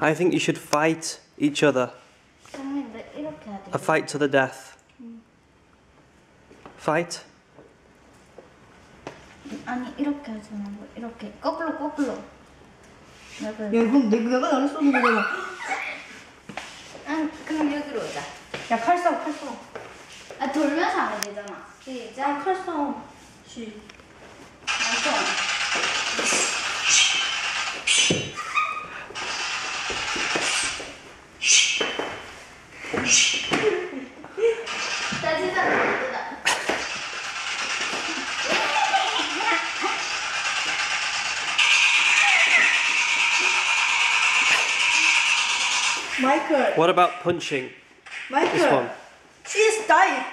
I think you should fight each other. 이렇게 해야 돼. A fight to the death. Fight? 아니 이렇게 하지 말고 이렇게 거꾸로. 야 그럼 내가 나를 쏘는 거잖아. 응, 그럼 여기로 오자. 야 칼 써. 아 돌면서 하면 되잖아. 시작. 칼 써. 따지다. 마이클. What about punching? This one. She is dying.